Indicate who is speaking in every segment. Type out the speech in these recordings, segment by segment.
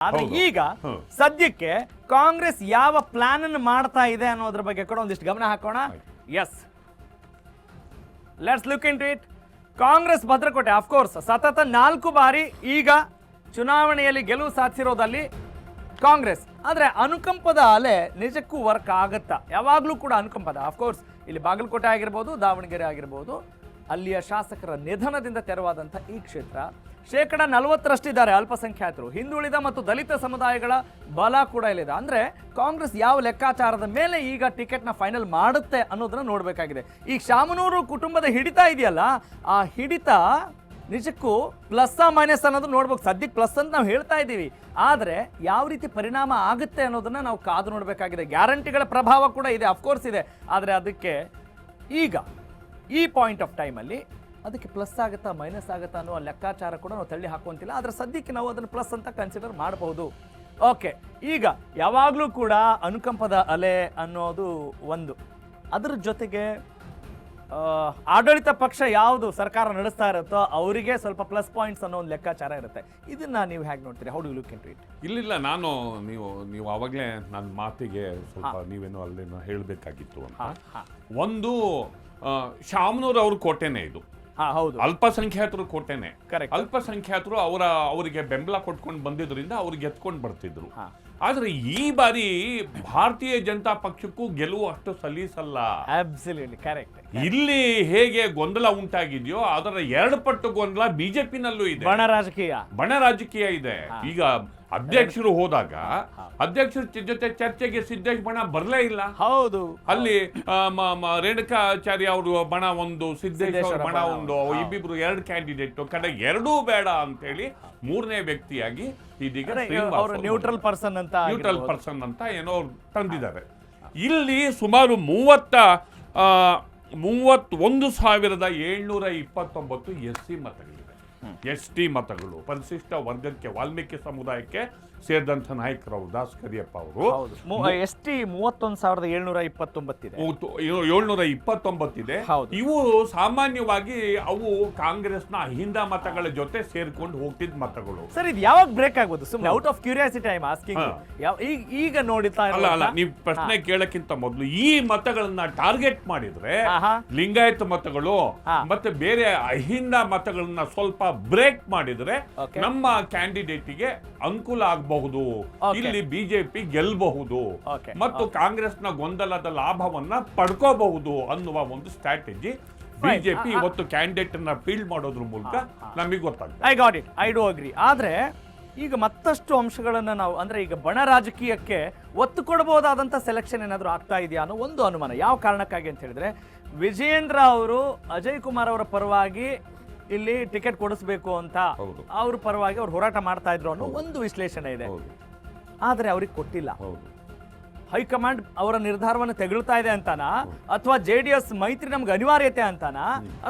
Speaker 1: ಆದ್ರೆ ಈಗ ಸದ್ಯಕ್ಕೆ ಕಾಂಗ್ರೆಸ್ ಯಾವ ಪ್ಲಾನ್ ಅನ್ನು ಮಾಡ್ತಾ ಇದೆ ಅನ್ನೋದ್ರ ಬಗ್ಗೆ ಕೂಡ ಒಂದಿಷ್ಟು ಗಮನ ಹಾಕೋಣ. Yes, let's look into it. Congress ಭದ್ರಕೋಟೆ ಅಫ್ಕೋರ್ಸ್ ಸತತ 4 ಬಾರಿ ಈಗ ಚುನಾವಣೆಯಲ್ಲಿ ಗೆಲುವು ಸಾಧಿಸಿರೋದಲ್ಲಿ ಕಾಂಗ್ರೆಸ್. ಆದರೆ ಅನುಕಂಪದ ಅಲೆ ನಿಜಕ್ಕೂ ವರ್ಕ್ ಆಗುತ್ತಾ? ಯಾವಾಗಲೂ ಕೂಡ ಅನುಕಂಪದ. ಅಫ್ಕೋರ್ಸ್ ಇಲ್ಲಿ ಬಾಗಲಕೋಟೆ ಆಗಿರ್ಬೋದು, ದಾವಣಗೆರೆ ಆಗಿರ್ಬೋದು, ಅಲ್ಲಿಯ ಶಾಸಕರ ನಿಧನದಿಂದ ತೆರವಾದಂಥ ಈ ಕ್ಷೇತ್ರ 40% ಅಲ್ಪಸಂಖ್ಯಾತರು, ಹಿಂದುಳಿದ ಮತ್ತು ದಲಿತ ಸಮುದಾಯಗಳ ಬಲ ಕೂಡ ಇಲ್ಲಿದೆ. ಅಂದರೆ ಕಾಂಗ್ರೆಸ್ ಯಾವ ಲೆಕ್ಕಾಚಾರದ ಮೇಲೆ ಈಗ ಟಿಕೆಟ್ನ ಫೈನಲ್ ಮಾಡುತ್ತೆ ಅನ್ನೋದನ್ನ ನೋಡಬೇಕಾಗಿದೆ. ಈ ಶಾಮನೂರು ಕುಟುಂಬದ ಹಿಡಿತ ಇದೆಯಲ್ಲ, ಆ ಹಿಡಿತ ನಿಜಕ್ಕೂ ಪ್ಲಸ್ ಮೈನಸ್ ಅನ್ನೋದು ನೋಡ್ಬೇಕು. ಸದ್ಯಕ್ಕೆ ಪ್ಲಸ್ ಅಂತ ನಾವು ಹೇಳ್ತಾ ಇದ್ದೀವಿ, ಆದರೆ ಯಾವ ರೀತಿ ಪರಿಣಾಮ ಆಗುತ್ತೆ ಅನ್ನೋದನ್ನ ನಾವು ಕಾದು ನೋಡಬೇಕಾಗಿದೆ. ಗ್ಯಾರಂಟಿಗಳ ಪ್ರಭಾವ ಕೂಡ ಇದೆ, ಅಫ್ಕೋರ್ಸ್ ಇದೆ. ಆದರೆ ಅದಕ್ಕೆ ಈಗ ಈ ಪಾಯಿಂಟ್ ಆಫ್ ಟೈಮಲ್ಲಿ ಅದಕ್ಕೆ ಪ್ಲಸ್ ಆಗುತ್ತಾ ಮೈನಸ್ ಆಗುತ್ತಾ ಅನ್ನೋ ಲೆಕ್ಕಾಚಾರ ಕೂಡ ನಾವು ತಳ್ಳಿ ಹಾಕುವಂತಿಲ್ಲ. ಆದರೆ ಸದ್ಯಕ್ಕೆ ನಾವು ಅದನ್ನು ಪ್ಲಸ್ ಅಂತ ಕನ್ಸಿಡರ್ ಮಾಡಬಹುದು. ಓಕೆ, ಈಗ ಯಾವಾಗಲೂ ಕೂಡ ಅನುಕಂಪದ ಅಲೆ ಅನ್ನೋದು ಒಂದು, ಅದರ ಜೊತೆಗೆ ಆಡಳಿತ ಪಕ್ಷ ಯಾವುದು ಸರ್ಕಾರ ನಡೆಸ್ತಾ ಇರುತ್ತೋ ಅವರಿಗೆ ಸ್ವಲ್ಪ ಪ್ಲಸ್ ಪಾಯಿಂಟ್ಸ್ ಅನ್ನೋ ಒಂದು ಲೆಕ್ಕಾಚಾರ ಇರುತ್ತೆ. ಇದನ್ನ ನೀವು ಹೇಗೆ ನೋಡ್ತೀರಿ? How do you look into it?
Speaker 2: ಇಲ್ಲ, ನೀವು ಆವಾಗಲೇ ನನ್ನ ಮಾತಿಗೆ ಸ್ವಲ್ಪ ನೀವೇನೋ ಅಲ್ಲಿ ಹೇಳಬೇಕಾಗಿತ್ತು ಅಂತ. ಒಂದು ಶಾಮನೂರ್ ಅವ್ರ ಕೋಟೆನೇ ಇದು,
Speaker 1: ಹೌದು,
Speaker 2: ಅಲ್ಪಸಂಖ್ಯಾತರು ಕೋಟೆನೆ.
Speaker 1: ಅಲ್ಪಸಂಖ್ಯಾತರು
Speaker 2: ಅವರಿಗೆ ಬೆಂಬಲ ಕೊಟ್ಕೊಂಡು ಬಂದಿದ್ರಿಂದ ಅವ್ರಿಗೆ ಎತ್ಕೊಂಡು ಬರ್ತಿದ್ರು. ಆದ್ರೆ ಈ ಬಾರಿ ಭಾರತೀಯ ಜನತಾ ಪಕ್ಷಕ್ಕೂ ಗೆಲುವು ಅಷ್ಟು ಸಲೀಸಲ್ಲ. ಇಲ್ಲಿ ಹೇಗೆ ಗೊಂದಲ ಉಂಟಾಗಿದೆಯೋ ಅದರ 2 ಪಟ್ಟು ಗೊಂದಲ ಬಿಜೆಪಿನಲ್ಲೂ ಇದೆ. ಬಣ ರಾಜಕೀಯ ಇದೆ. ಈಗ ಅಧ್ಯಕ್ಷರು ಹೋದಾಗ ಅಧ್ಯಕ್ಷರ ಜೊತೆ ಚರ್ಚೆಗೆ ಸಿದ್ದೇಶ್ ಬಣ ಬರಲೇ ಇಲ್ಲ.
Speaker 1: ಹೌದು,
Speaker 2: ಅಲ್ಲಿ ರೇಣುಕಾಚಾರ್ಯ ಅವರು ಬಣ ಒಂದು, ಸಿದ್ದೇಶ್ ಅವ್ರ ಬಣ ಒಂದು, ಇಬ್ಬಿಬ್ರು 2 ಕ್ಯಾಂಡಿಡೇಟ್, ಕಡೆ 2 ಬೇಡ ಅಂತ ಹೇಳಿ 3ನೇ ವ್ಯಕ್ತಿಯಾಗಿ ಇದೀಗ
Speaker 1: ನ್ಯೂಟ್ರಲ್ ಪರ್ಸನ್
Speaker 2: ಅಂತ ಏನೋ ತಂದಿದ್ದಾರೆ. ಇಲ್ಲಿ ಸುಮಾರು 31,729 SC ಮತಗಳಿವೆ. ST ಮತಗಳು, ಪರಿಶಿಷ್ಟ ವರ್ಗಕ್ಕೆ, ವಾಲ್ಮೀಕಿ ಸಮುದಾಯಕ್ಕೆ ಸೇರಿದಂಥ ನಾಯಕರು ದಾಸ್ ಕರಿಯಪ್ಪ ಅವರು.
Speaker 1: ST 31,729 ಇದೆ.
Speaker 2: 729 ಇದೆ. ಇವು ಸಾಮಾನ್ಯವಾಗಿ ಅವು ಕಾಂಗ್ರೆಸ್ನ ಅಹಿಂದ ಮತಗಳ ಜೊತೆ ಸೇರ್ಕೊಂಡು ಹೋಗ್ತಿದ್ದ ಮತಗಳು.
Speaker 1: ಸರ್, ಇದು ಯಾವಾಗ ಬ್ರೇಕ್ ಆಗ್ಬೋದು? ಸುಮ್ಮನೆ out of curiosity I am asking. ಈಗ ನೋಡಿತಾ
Speaker 2: ಅಲ್ಲ, ನೀವು ಪ್ರಶ್ನೆ ಕೇಳಕ್ಕಿಂತ ಮೊದಲು ಈ ಮತಗಳನ್ನ ಟಾರ್ಗೆಟ್ ಮಾಡಿದ್ರೆ ಲಿಂಗಾಯತ ಮತಗಳು ಮತ್ತೆ ಬೇರೆ ಅಹಿಂದ ಮತಗಳನ್ನ ಸ್ವಲ್ಪ ಬ್ರೇಕ್ ಮಾಡಿದ್ರೆ ನಮ್ಮ ಕ್ಯಾಂಡಿಡೇಟಿಗೆ ಅನುಕೂಲ ಆಗಬಹುದು. ಇಲ್ಲಿ ಬಿಜೆಪಿ ಗೆಲ್ಲಬಹುದು ಮತ್ತು ಕಾಂಗ್ರೆಸ್ನ ಗೊಂದಲದ ಲಾಭವನ್ನ ಪಡ್ಕೋಬಹುದು ಅನ್ನುವ ಒಂದು ಸ್ಟ್ರಾಟಜಿ ಬಿಜೆಪಿ ಇವತ್ತು ಕ್ಯಾಂಡಿಡೇಟ್ ಅನ್ನ ಫೀಲ್ಡ್ ಮಾಡೋದ್ರ ಮೂಲಕ ನಮಗೆ ಗೊತ್ತಾಗ್ತದೆ.
Speaker 1: I got it, I do agri. ಆದ್ರೆ ಈಗ ಮತ್ತಷ್ಟು ಅಂಶಗಳನ್ನ ನಾವು, ಅಂದ್ರೆ ಈಗ ಬಣ ರಾಜಕೀಯಕ್ಕೆ ಒತ್ತು ಕೊಡಬಹುದಾದಂತ ಸೆಲೆಕ್ಷನ್ ಏನಾದ್ರು ಆಗ್ತಾ ಇದೆಯಾ ಅನ್ನೋ ಒಂದು ಅನುಮಾನ. ಯಾವ ಕಾರಣಕ್ಕಾಗಿ ಅಂತ ಹೇಳಿದ್ರೆ, ವಿಜಯೇಂದ್ರ ಅವರು ಅಜಯ್ ಕುಮಾರ್ ಅವರ ಪರವಾಗಿ ಇಲ್ಲಿ ಟಿಕೆಟ್ ಕೊಡಿಸ್ಬೇಕು ಅಂತ ಅವ್ರ ಪರವಾಗಿ ಅವ್ರು ಹೋರಾಟ ಮಾಡ್ತಾ ಇದ್ರು ಅನ್ನೋ ಒಂದು ವಿಶ್ಲೇಷಣೆ ಇದೆ. ಆದ್ರೆ ಅವ್ರಿಗೆ ಕೊಟ್ಟಿಲ್ಲ. ಹೈಕಮಾಂಡ್ ಅವರ ನಿರ್ಧಾರವನ್ನು ತೆಗಳ್ತಾ ಇದೆ ಅಂತಾನ, ಅಥವಾ JDS ಮೈತ್ರಿ ನಮ್ಗೆ ಅನಿವಾರ್ಯತೆ ಅಂತಾನ,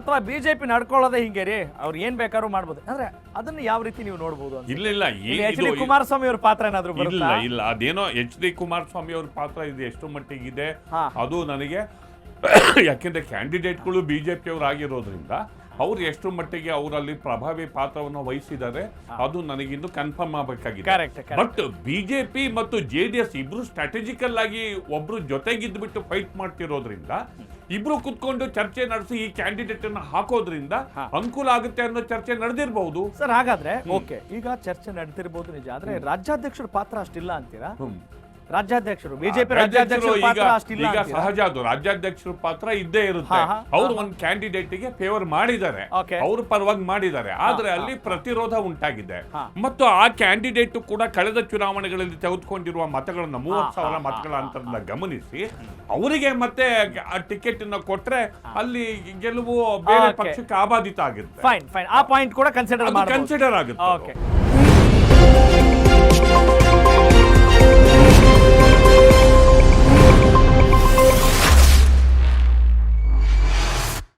Speaker 1: ಅಥವಾ ಬಿಜೆಪಿ ನಡ್ಕೊಳ್ಳೋದೇ ಹಿಂಗೆ ರೀ, ಅವ್ರು ಏನ್ ಬೇಕಾದ್ರೂ ಮಾಡ್ಬೋದು. ಅಂದ್ರೆ ಅದನ್ನ ಯಾವ ರೀತಿ ನೀವು ನೋಡ್ಬೋದು?
Speaker 2: ಇಲ್ಲ,
Speaker 1: HD ಕುಮಾರಸ್ವಾಮಿ ಅವ್ರ ಪಾತ್ರ ಏನಾದ್ರು ಬರುತ್ತಾ?
Speaker 2: ಇಲ್ಲ, ಅದೇನೋ HD ಕುಮಾರಸ್ವಾಮಿ ಅವ್ರ ಪಾತ್ರ ಇದು ಎಷ್ಟು ಮಟ್ಟಿಗಿದೆ ಅದು ನನಗೆ, ಯಾಕೆಂದ್ರೆ ಕ್ಯಾಂಡಿಡೇಟ್ಗಳು ಬಿಜೆಪಿ ಅವರು ಆಗಿರೋದ್ರಿಂದ ಅವ್ರು ಎಷ್ಟು ಮಟ್ಟಿಗೆ ಅವರಲ್ಲಿ ಪ್ರಭಾವಿ ಪಾತ್ರವನ್ನು ವಹಿಸಿದ್ದಾರೆ ಅದು ನನಗಿಂದು ಕನ್ಫರ್ಮ್ ಆಗಬೇಕಾಗಿದೆ. ಬಟ್ ಬಿಜೆಪಿ ಮತ್ತು JDS ಇಬ್ರು ಸ್ಟ್ರಾಟಜಿಕಲ್ ಆಗಿ ಒಬ್ರು ಜೊತೆಗಿದ್ಬಿಟ್ಟು ಫೈಟ್ ಮಾಡ್ತಿರೋದ್ರಿಂದ ಇಬ್ರು ಕುತ್ಕೊಂಡು ಚರ್ಚೆ ನಡೆಸಿ ಈ ಕ್ಯಾಂಡಿಡೇಟ್ ಅನ್ನ ಹಾಕೋದ್ರಿಂದ ಅನುಕೂಲ ಆಗುತ್ತೆ ಅನ್ನೋ ಚರ್ಚೆ ನಡೆದಿರಬಹುದು.
Speaker 1: ಸರ್, ಹಾಗಾದ್ರೆ ಓಕೆ, ಈಗ ಚರ್ಚೆ ನಡೆದಿರಬಹುದು ನಿಜ, ಆದ್ರೆ ರಾಜ್ಯಾಧ್ಯಕ್ಷರ ಪಾತ್ರ ಅಷ್ಟಿಲ್ಲ ಅಂತೀರಾ? ರಾಜ್ಯಾಧ್ಯಕ್ಷರು ಬಿಜೆಪಿ ರಾಜ್ಯಾಧ್ಯಕ್ಷರು
Speaker 2: ಈಗ ಸಹಜ, ಅದು ರಾಜ್ಯಾಧ್ಯಕ್ಷರ ಪಾತ್ರ ಇದ್ದೇ ಇರುತ್ತೆ. ಅವರು ಒಂದು ಕ್ಯಾಂಡಿಡೇಟ್ ಗೆ ಫೇವರ್ ಮಾಡಿದ್ದಾರೆ, ಅವ್ರ ಪರವಾಗಿ ಮಾಡಿದ್ದಾರೆ. ಆದ್ರೆ ಅಲ್ಲಿ ಪ್ರತಿರೋಧ ಉಂಟಾಗಿದೆ ಮತ್ತು ಆ ಕ್ಯಾಂಡಿಡೇಟ್ ಕೂಡ ಕಳೆದ ಚುನಾವಣೆಗಳಲ್ಲಿ ತೆಗೆದುಕೊಂಡಿರುವ ಮತಗಳನ್ನ 30,000 ಮತಗಳ ಅಂತರದಿಂದ ಗಮನಿಸಿ ಅವರಿಗೆ ಮತ್ತೆ ಆ ಟಿಕೆಟ್ ಅನ್ನ ಕೊಟ್ರೆ ಅಲ್ಲಿ ಗೆಲುವು ಬೇರೆ ಪಕ್ಷಕ್ಕೆ ಆಬಾದಿತ ಆಗುತ್ತೆ.
Speaker 1: ಆ ಪಾಯಿಂಟ್ ಕೂಡ ಕನ್ಸಿಡರ್
Speaker 2: ಆಗುತ್ತೆ.